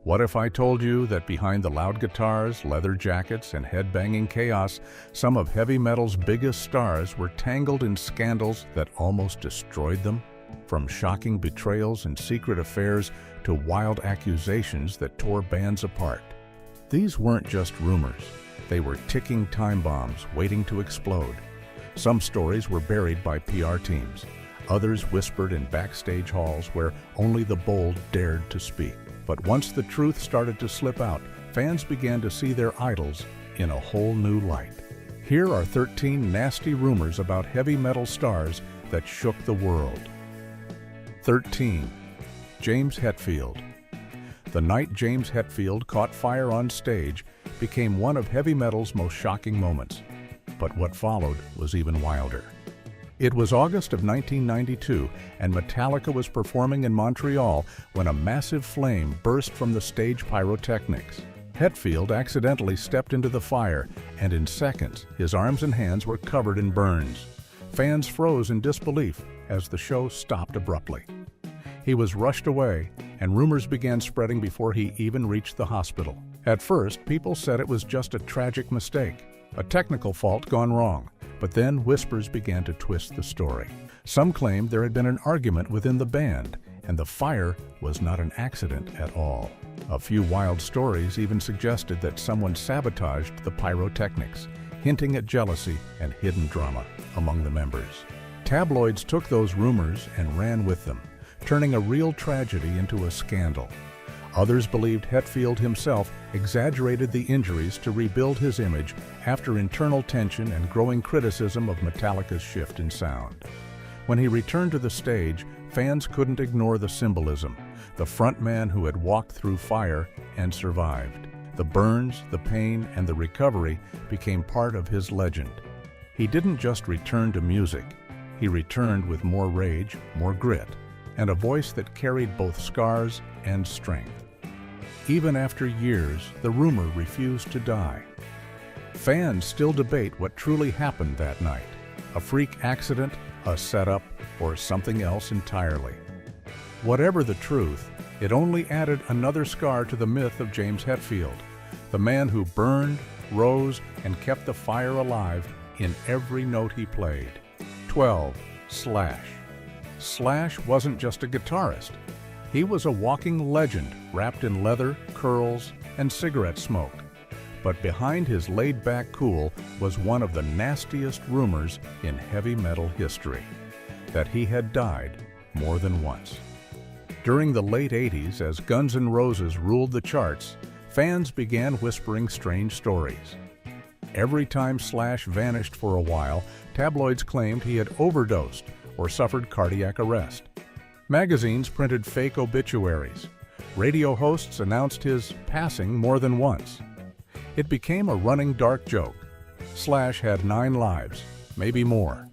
What if I told you that behind the loud guitars, leather jackets, and headbanging chaos, some of heavy metal's biggest stars were tangled in scandals that almost destroyed them? From shocking betrayals and secret affairs to wild accusations that tore bands apart. These weren't just rumors. They were ticking time bombs waiting to explode. Some stories were buried by PR teams. Others whispered in backstage halls where only the bold dared to speak. But once the truth started to slip out, fans began to see their idols in a whole new light. Here are 13 nasty rumors about heavy metal stars that shook the world. 13. James Hetfield. The night James Hetfield caught fire on stage became one of heavy metal's most shocking moments. But what followed was even wilder. It was August of 1992, and Metallica was performing in Montreal when a massive flame burst from the stage pyrotechnics. Hetfield accidentally stepped into the fire, and in seconds, his arms and hands were covered in burns. Fans froze in disbelief as the show stopped abruptly. He was rushed away, and rumors began spreading before he even reached the hospital. At first, people said it was just a tragic mistake, a technical fault gone wrong. But then whispers began to twist the story. Some claimed there had been an argument within the band, and the fire was not an accident at all. A few wild stories even suggested that someone sabotaged the pyrotechnics, hinting at jealousy and hidden drama among the members. Tabloids took those rumors and ran with them, turning a real tragedy into a scandal. Others believed Hetfield himself exaggerated the injuries to rebuild his image after internal tension and growing criticism of Metallica's shift in sound. When he returned to the stage, fans couldn't ignore the symbolism, the frontman who had walked through fire and survived. The burns, the pain, and the recovery became part of his legend. He didn't just return to music. He returned with more rage, more grit, and a voice that carried both scars and strength. Even after years, the rumor refused to die. Fans still debate what truly happened that night: a freak accident, a setup, or something else entirely. Whatever the truth, it only added another scar to the myth of James Hetfield, the man who burned, rose, and kept the fire alive in every note he played. 12. Slash. Slash wasn't just a guitarist. He was a walking legend wrapped in leather, curls, and cigarette smoke. But behind his laid-back cool was one of the nastiest rumors in heavy metal history: that he had died more than once. During the late 80s, as Guns N' Roses ruled the charts, fans began whispering strange stories. Every time Slash vanished for a while, tabloids claimed he had overdosed or suffered cardiac arrest. Magazines printed fake obituaries. Radio hosts announced his passing more than once. It became a running dark joke. Slash had 9 lives, maybe more.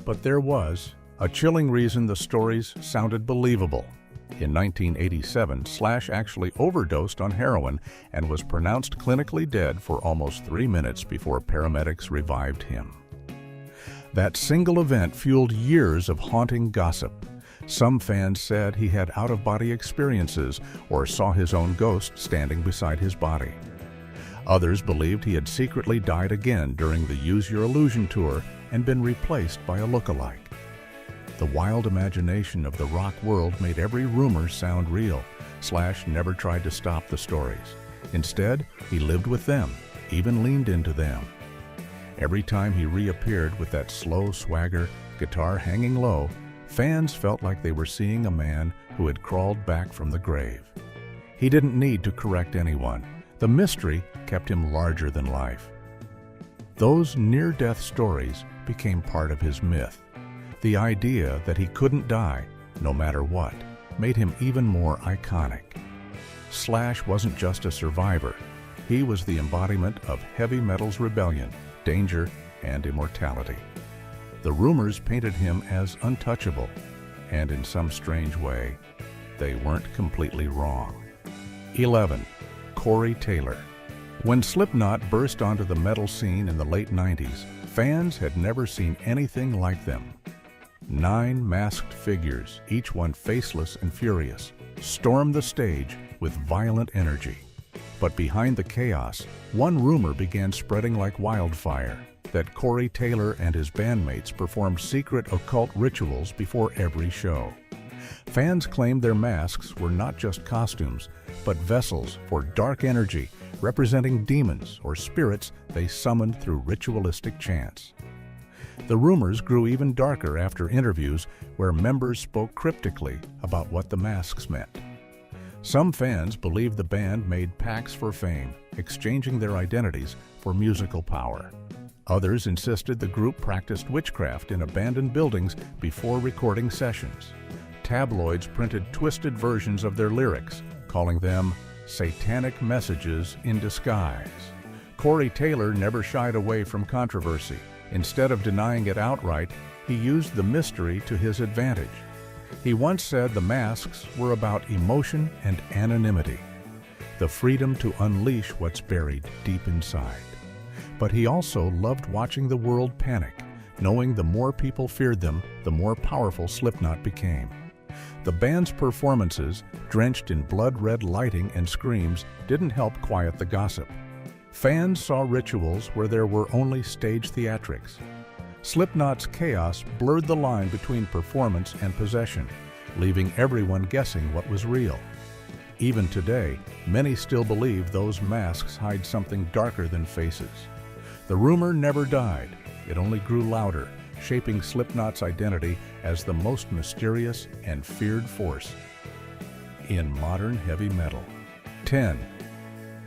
But there was a chilling reason the stories sounded believable. In 1987, Slash actually overdosed on heroin and was pronounced clinically dead for almost 3 minutes before paramedics revived him. That single event fueled years of haunting gossip. Some fans said he had out-of-body experiences or saw his own ghost standing beside his body. Others believed he had secretly died again during the Use Your Illusion tour and been replaced by a look-alike. The wild imagination of the rock world made every rumor sound real. Slash never tried to stop the stories. Instead, he lived with them, even leaned into them. Every time he reappeared with that slow swagger, guitar hanging low, fans felt like they were seeing a man who had crawled back from the grave. He didn't need to correct anyone. The mystery kept him larger than life. Those near-death stories became part of his myth. The idea that he couldn't die, no matter what, made him even more iconic. Slash wasn't just a survivor. He was the embodiment of heavy metal's rebellion, danger, and immortality. The rumors painted him as untouchable, and in some strange way, they weren't completely wrong. 11. Corey Taylor. When Slipknot burst onto the metal scene in the late 90s, fans had never seen anything like them. 9 masked figures, each one faceless and furious, stormed the stage with violent energy. But behind the chaos, one rumor began spreading like wildfire, that Corey Taylor and his bandmates performed secret occult rituals before every show. Fans claimed their masks were not just costumes, but vessels for dark energy representing demons or spirits they summoned through ritualistic chants. The rumors grew even darker after interviews where members spoke cryptically about what the masks meant. Some fans believed the band made pacts for fame, exchanging their identities for musical power. Others insisted the group practiced witchcraft in abandoned buildings before recording sessions. Tabloids printed twisted versions of their lyrics, calling them satanic messages in disguise. Corey Taylor never shied away from controversy. Instead of denying it outright, he used the mystery to his advantage. He once said the masks were about emotion and anonymity, the freedom to unleash what's buried deep inside. But he also loved watching the world panic, knowing the more people feared them, the more powerful Slipknot became. The band's performances, drenched in blood-red lighting and screams, didn't help quiet the gossip. Fans saw rituals where there were only stage theatrics. Slipknot's chaos blurred the line between performance and possession, leaving everyone guessing what was real. Even today, many still believe those masks hide something darker than faces. The rumor never died. It only grew louder, shaping Slipknot's identity as the most mysterious and feared force in modern heavy metal. 10.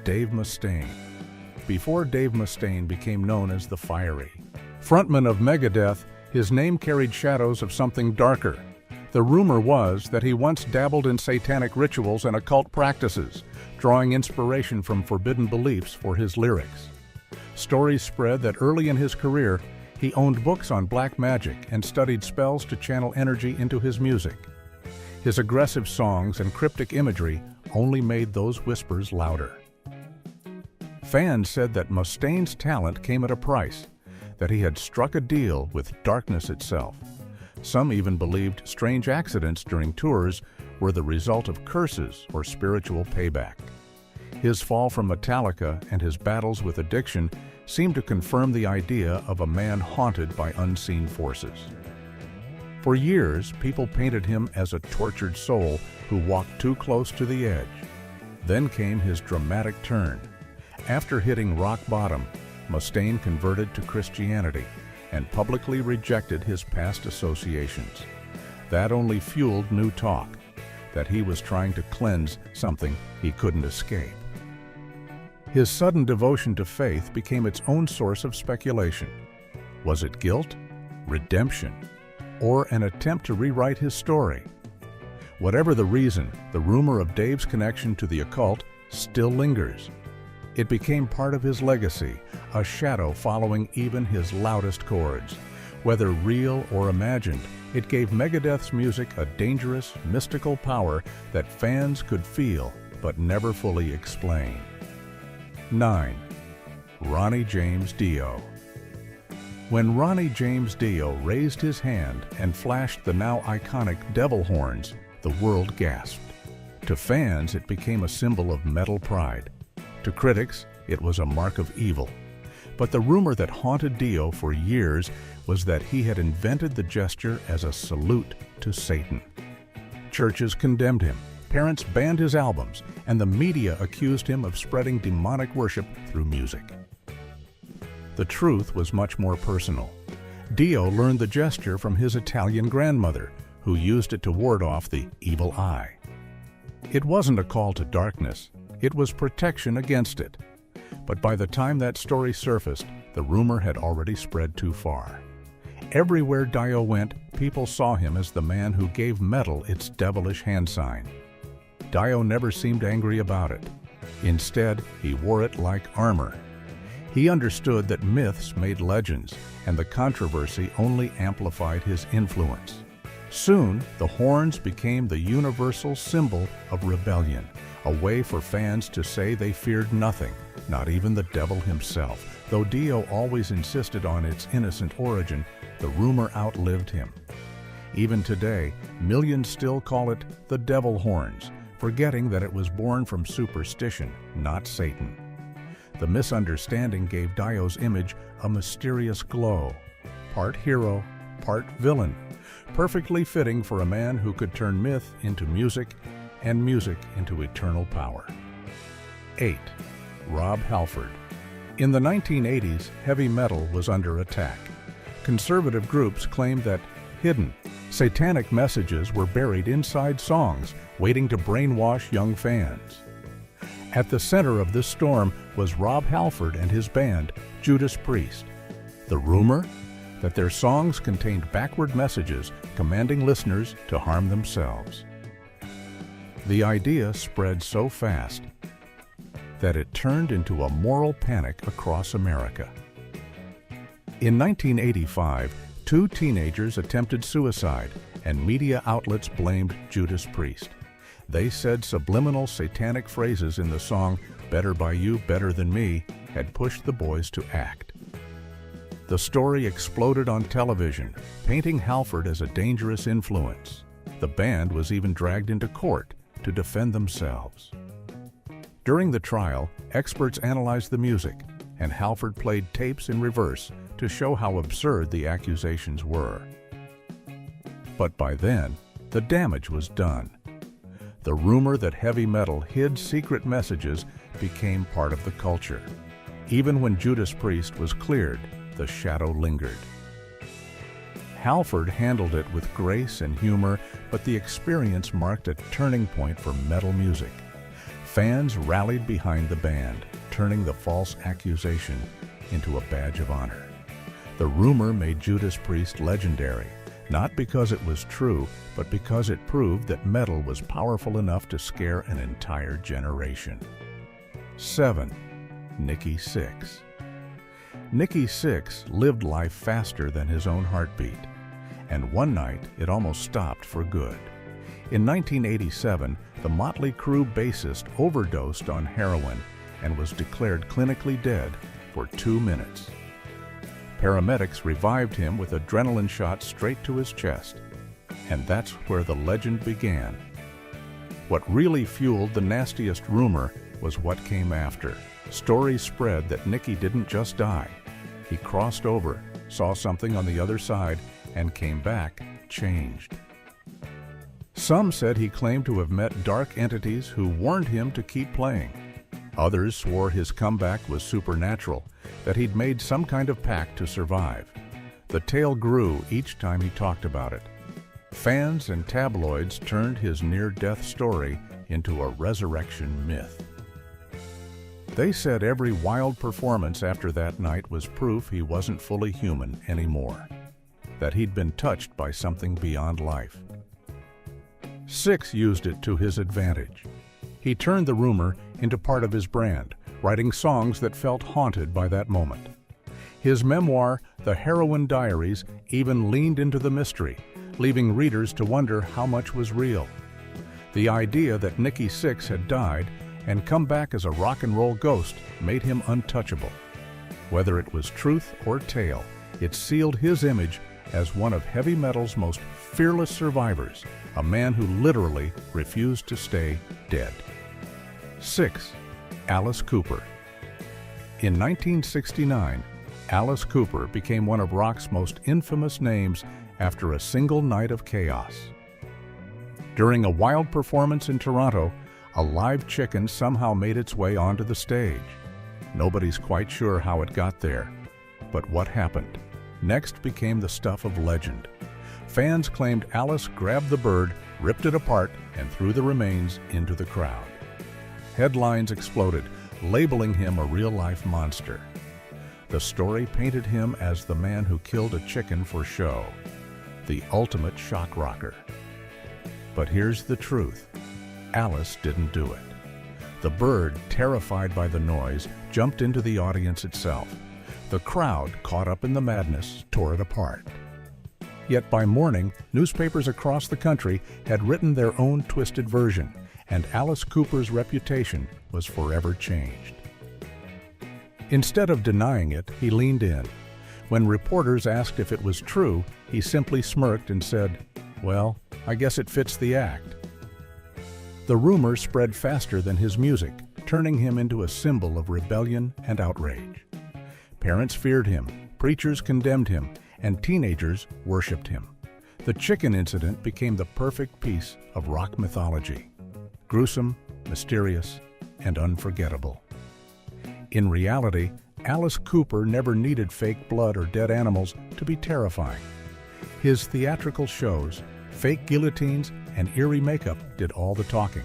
Dave Mustaine. Before Dave Mustaine became known as the Fiery frontman of Megadeth, his name carried shadows of something darker. The rumor was that he once dabbled in satanic rituals and occult practices, drawing inspiration from forbidden beliefs for his lyrics. Stories spread that early in his career, he owned books on black magic and studied spells to channel energy into his music. His aggressive songs and cryptic imagery only made those whispers louder. Fans said that Mustaine's talent came at a price, that he had struck a deal with darkness itself. Some even believed strange accidents during tours were the result of curses or spiritual payback. His fall from Metallica and his battles with addiction seemed to confirm the idea of a man haunted by unseen forces. For years, people painted him as a tortured soul who walked too close to the edge. Then came his dramatic turn. After hitting rock bottom, Mustaine converted to Christianity and publicly rejected his past associations. That only fueled new talk, that he was trying to cleanse something he couldn't escape. His sudden devotion to faith became its own source of speculation. Was it guilt, redemption, or an attempt to rewrite his story? Whatever the reason, the rumor of Dave's connection to the occult still lingers. It became part of his legacy, a shadow following even his loudest chords. Whether real or imagined, it gave Megadeth's music a dangerous, mystical power that fans could feel but never fully explain. 9. Ronnie James Dio. When Ronnie James Dio raised his hand and flashed the now iconic devil horns, the world gasped. To fans, it became a symbol of metal pride. To critics, it was a mark of evil. But the rumor that haunted Dio for years was that he had invented the gesture as a salute to Satan. Churches condemned him, parents banned his albums, and the media accused him of spreading demonic worship through music. The truth was much more personal. Dio learned the gesture from his Italian grandmother, who used it to ward off the evil eye. It wasn't a call to darkness. It was protection against it. But by the time that story surfaced, the rumor had already spread too far. Everywhere Dio went, people saw him as the man who gave metal its devilish hand sign. Dio never seemed angry about it. Instead, he wore it like armor. He understood that myths made legends, and the controversy only amplified his influence. Soon, the horns became the universal symbol of rebellion, a way for fans to say they feared nothing, not even the devil himself. Though Dio always insisted on its innocent origin, the rumor outlived him. Even today, millions still call it the devil horns, forgetting that it was born from superstition, not Satan. The misunderstanding gave Dio's image a mysterious glow, part hero, part villain, perfectly fitting for a man who could turn myth into music and music into eternal power. 8. Rob Halford. In the 1980s, heavy metal was under attack. Conservative groups claimed that hidden, satanic messages were buried inside songs, waiting to brainwash young fans. At the center of this storm was Rob Halford and his band, Judas Priest. The rumor? That their songs contained backward messages commanding listeners to harm themselves. The idea spread so fast that it turned into a moral panic across America. In 1985, 2 teenagers attempted suicide, and media outlets blamed Judas Priest. They said subliminal satanic phrases in the song "Better by You, Better Than Me" had pushed the boys to act. The story exploded on television, painting Halford as a dangerous influence. The band was even dragged into court to defend themselves. During the trial, experts analyzed the music, and Halford played tapes in reverse to show how absurd the accusations were. But by then, the damage was done. The rumor that heavy metal hid secret messages became part of the culture. Even when Judas Priest was cleared, the shadow lingered. Halford handled it with grace and humor, but the experience marked a turning point for metal music. Fans rallied behind the band, turning the false accusation into a badge of honor. The rumor made Judas Priest legendary, not because it was true, but because it proved that metal was powerful enough to scare an entire generation. 7. Nikki Sixx. Nikki Sixx lived life faster than his own heartbeat, and one night it almost stopped for good. In 1987, the Motley Crue bassist overdosed on heroin and was declared clinically dead for 2 minutes. Paramedics revived him with adrenaline shots straight to his chest, and that's where the legend began. What really fueled the nastiest rumor was what came after. Stories spread that Nikki didn't just die. He crossed over, saw something on the other side, and came back changed. Some said he claimed to have met dark entities who warned him to keep playing. Others swore his comeback was supernatural, that he'd made some kind of pact to survive. The tale grew each time he talked about it. Fans and tabloids turned his near-death story into a resurrection myth. They said every wild performance after that night was proof he wasn't fully human anymore, that he'd been touched by something beyond life. Sixx used it to his advantage. He turned the rumor into part of his brand, writing songs that felt haunted by that moment. His memoir, The Heroin Diaries, even leaned into the mystery, leaving readers to wonder how much was real. The idea that Nikki Sixx had died and come back as a rock and roll ghost made him untouchable. Whether it was truth or tale, it sealed his image as one of heavy metal's most fearless survivors, a man who literally refused to stay dead. 6. Alice Cooper. In 1969, Alice Cooper became one of rock's most infamous names after a single night of chaos. During a wild performance in Toronto, a live chicken somehow made its way onto the stage. Nobody's quite sure how it got there, but what happened next became the stuff of legend. Fans claimed Alice grabbed the bird, ripped it apart, and threw the remains into the crowd. Headlines exploded, labeling him a real-life monster. The story painted him as the man who killed a chicken for show, the ultimate shock rocker. But here's the truth. Alice didn't do it. The bird, terrified by the noise, jumped into the audience itself. The crowd, caught up in the madness, tore it apart. Yet by morning, newspapers across the country had written their own twisted version, and Alice Cooper's reputation was forever changed. Instead of denying it, he leaned in. When reporters asked if it was true, he simply smirked and said, "Well, I guess it fits the act." The rumor spread faster than his music, turning him into a symbol of rebellion and outrage. Parents feared him, preachers condemned him, and teenagers worshipped him. The chicken incident became the perfect piece of rock mythology. Gruesome, mysterious, and unforgettable. In reality, Alice Cooper never needed fake blood or dead animals to be terrifying. His theatrical shows, fake guillotines, and eerie makeup did all the talking.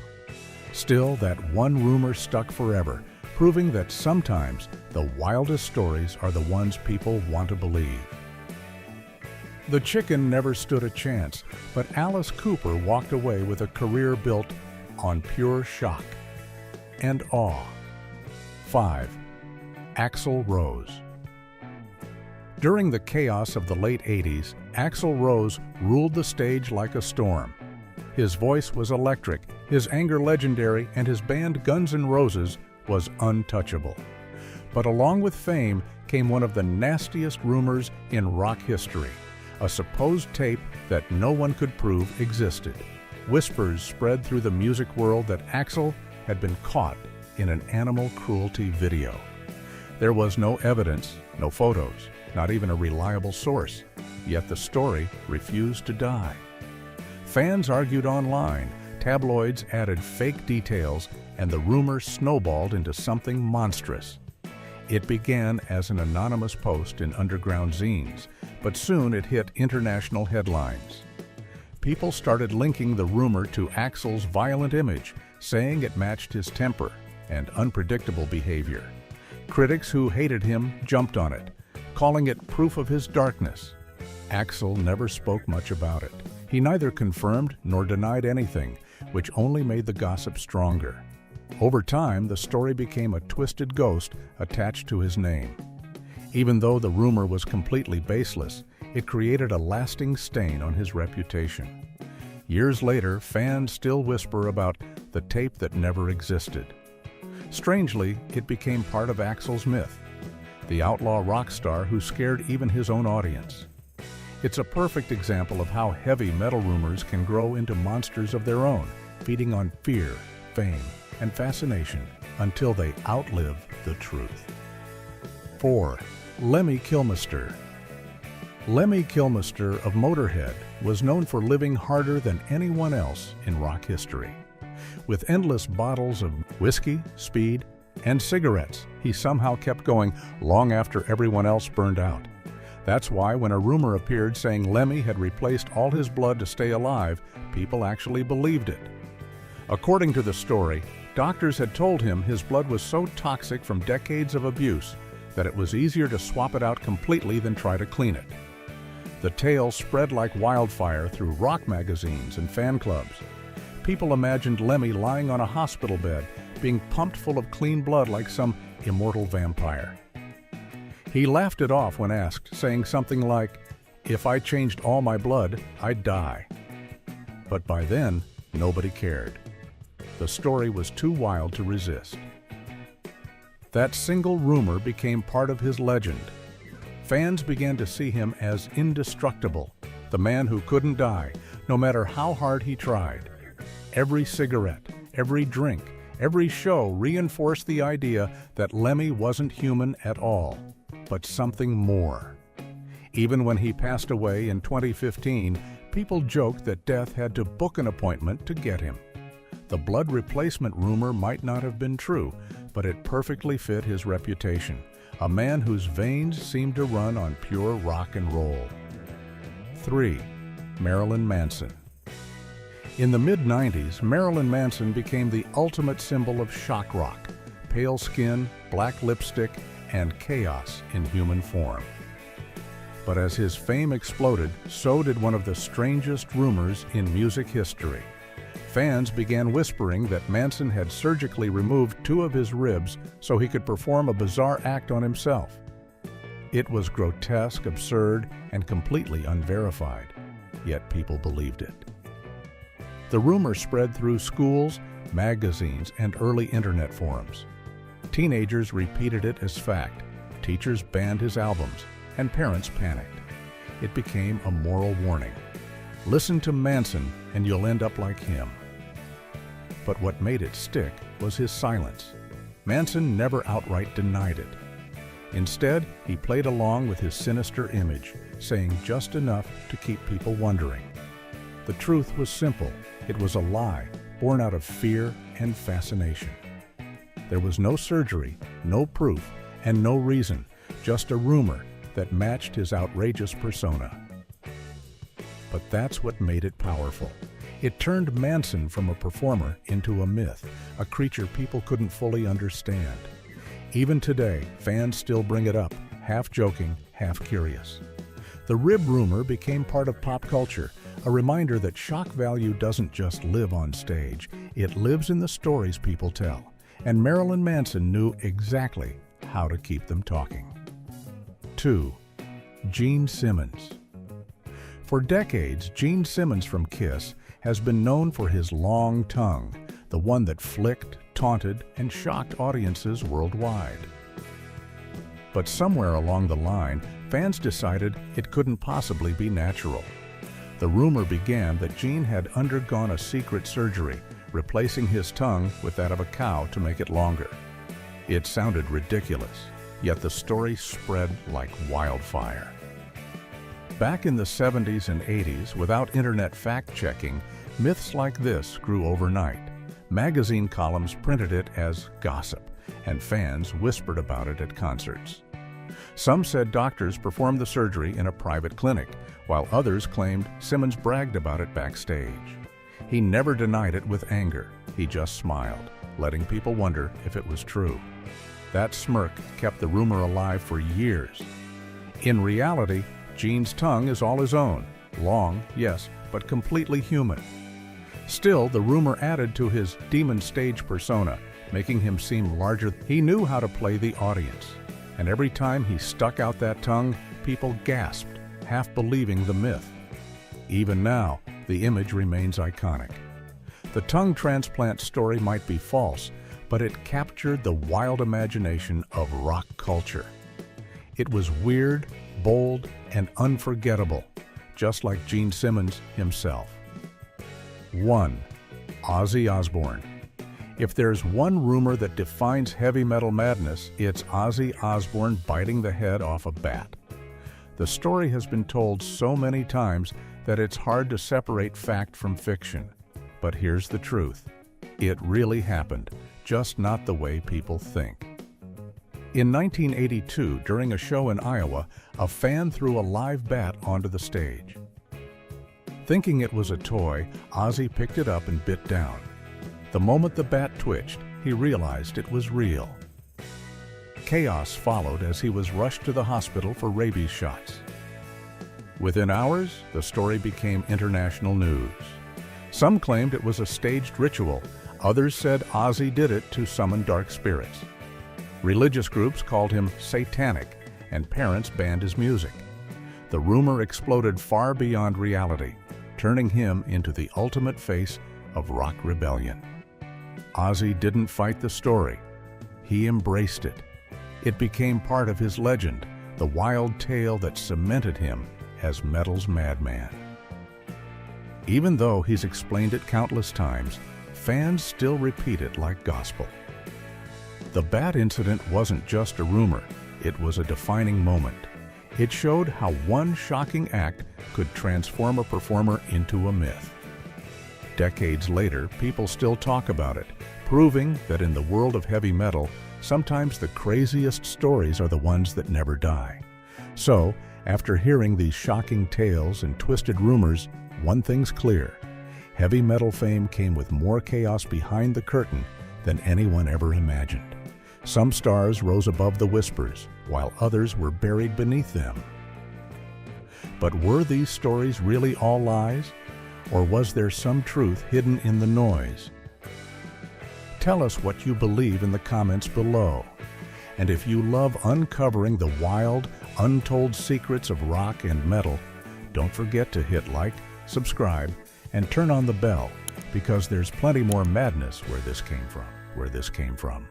Still, that one rumor stuck forever, proving that sometimes the wildest stories are the ones people want to believe. The chicken never stood a chance, but Alice Cooper walked away with a career built on pure shock and awe. 5. Axl Rose. During the chaos of the late 80s, Axl Rose ruled the stage like a storm. His voice was electric, his anger legendary, and his band Guns N' Roses was untouchable. But along with fame came one of the nastiest rumors in rock history, a supposed tape that no one could prove existed. Whispers spread through the music world that Axl had been caught in an animal cruelty video. There was no evidence, no photos, not even a reliable source, yet the story refused to die. Fans argued online, tabloids added fake details, and the rumor snowballed into something monstrous. It began as an anonymous post in underground zines, but soon it hit international headlines. People started linking the rumor to Axl's violent image, saying it matched his temper and unpredictable behavior. Critics who hated him jumped on it, calling it proof of his darkness. Axl never spoke much about it. He neither confirmed nor denied anything, which only made the gossip stronger. Over time, the story became a twisted ghost attached to his name. Even though the rumor was completely baseless, it created a lasting stain on his reputation. Years later, fans still whisper about the tape that never existed. Strangely, it became part of Axl's myth, the outlaw rock star who scared even his own audience. It's a perfect example of how heavy metal rumors can grow into monsters of their own, feeding on fear, fame, and fascination until they outlive the truth. 4. Lemmy Kilmister. Lemmy Kilmister of Motorhead was known for living harder than anyone else in rock history. With endless bottles of whiskey, speed, and cigarettes, he somehow kept going long after everyone else burned out. That's why when a rumor appeared saying Lemmy had replaced all his blood to stay alive, people actually believed it. According to the story, doctors had told him his blood was so toxic from decades of abuse that it was easier to swap it out completely than try to clean it. The tale spread like wildfire through rock magazines and fan clubs. People imagined Lemmy lying on a hospital bed, being pumped full of clean blood like some immortal vampire. He laughed it off when asked, saying something like, "If I changed all my blood, I'd die." But by then, nobody cared. The story was too wild to resist. That single rumor became part of his legend. Fans began to see him as indestructible, the man who couldn't die, no matter how hard he tried. Every cigarette, every drink, every show reinforced the idea that Lemmy wasn't human at all, but something more. Even when he passed away in 2015, people joked that death had to book an appointment to get him. The blood replacement rumor might not have been true, but it perfectly fit his reputation, a man whose veins seemed to run on pure rock and roll. 3. Marilyn Manson. In the mid-90s, Marilyn Manson became the ultimate symbol of shock rock, pale skin, black lipstick, and chaos in human form. But as his fame exploded, so did one of the strangest rumors in music history. Fans began whispering that Manson had surgically removed 2 of his ribs so he could perform a bizarre act on himself. It was grotesque, absurd, and completely unverified, yet people believed it. The rumor spread through schools, magazines, and early internet forums. Teenagers repeated it as fact, teachers banned his albums, and parents panicked. It became a moral warning. Listen to Manson and you'll end up like him. But what made it stick was his silence. Manson never outright denied it. Instead, he played along with his sinister image, saying just enough to keep people wondering. The truth was simple. It was a lie, born out of fear and fascination. There was no surgery, no proof, and no reason, just a rumor that matched his outrageous persona. But that's what made it powerful. It turned Manson from a performer into a myth, a creature people couldn't fully understand. Even today, fans still bring it up, half joking, half curious. The rib rumor became part of pop culture, a reminder that shock value doesn't just live on stage, it lives in the stories people tell. And Marilyn Manson knew exactly how to keep them talking. 2. Gene Simmons. For decades, Gene Simmons from Kiss has been known for his long tongue, the one that flicked, taunted, and shocked audiences worldwide. But somewhere along the line, fans decided it couldn't possibly be natural. The rumor began that Gene had undergone a secret surgery, replacing his tongue with that of a cow to make it longer. It sounded ridiculous, yet the story spread like wildfire. Back in the 70s and 80s, without internet fact-checking, myths like this grew overnight. Magazine columns printed it as gossip, and fans whispered about it at concerts. Some said doctors performed the surgery in a private clinic, while others claimed Simmons bragged about it backstage. He never denied it with anger. He just smiled, letting people wonder if it was true. That smirk kept the rumor alive for years. In reality, Gene's tongue is all his own. Long, yes, but completely human. Still, the rumor added to his demon stage persona, making him seem larger. He knew how to play the audience, and every time he stuck out that tongue, people gasped, half believing the myth. Even now, the image remains iconic. The tongue transplant story might be false, but it captured the wild imagination of rock culture. It was weird, bold, and unforgettable, just like Gene Simmons himself. 1. Ozzy Osbourne. If there's one rumor that defines heavy metal madness, it's Ozzy Osbourne biting the head off a bat. The story has been told so many times that it's hard to separate fact from fiction. But here's the truth. It really happened, just not the way people think. In 1982, during a show in Iowa, a fan threw a live bat onto the stage. Thinking it was a toy, Ozzy picked it up and bit down. The moment the bat twitched, he realized it was real. Chaos followed as he was rushed to the hospital for rabies shots. Within hours, the story became international news. Some claimed it was a staged ritual. Others said Ozzy did it to summon dark spirits. Religious groups called him satanic, and parents banned his music. The rumor exploded far beyond reality, turning him into the ultimate face of rock rebellion. Ozzy didn't fight the story. He embraced it. It became part of his legend, the wild tale that cemented him as metal's madman. Even though he's explained it countless times, fans still repeat it like gospel. The bat incident wasn't just a rumor, it was a defining moment. It showed how one shocking act could transform a performer into a myth. Decades later, people still talk about it, proving that in the world of heavy metal, sometimes the craziest stories are the ones that never die. So, after hearing these shocking tales and twisted rumors, one thing's clear. Heavy metal fame came with more chaos behind the curtain than anyone ever imagined. Some stars rose above the whispers, while others were buried beneath them. But were these stories really all lies? Or was there some truth hidden in the noise? Tell us what you believe in the comments below. And if you love uncovering the wild, untold secrets of rock and metal, don't forget to hit like, subscribe, and turn on the bell, because there's plenty more madness where this came from.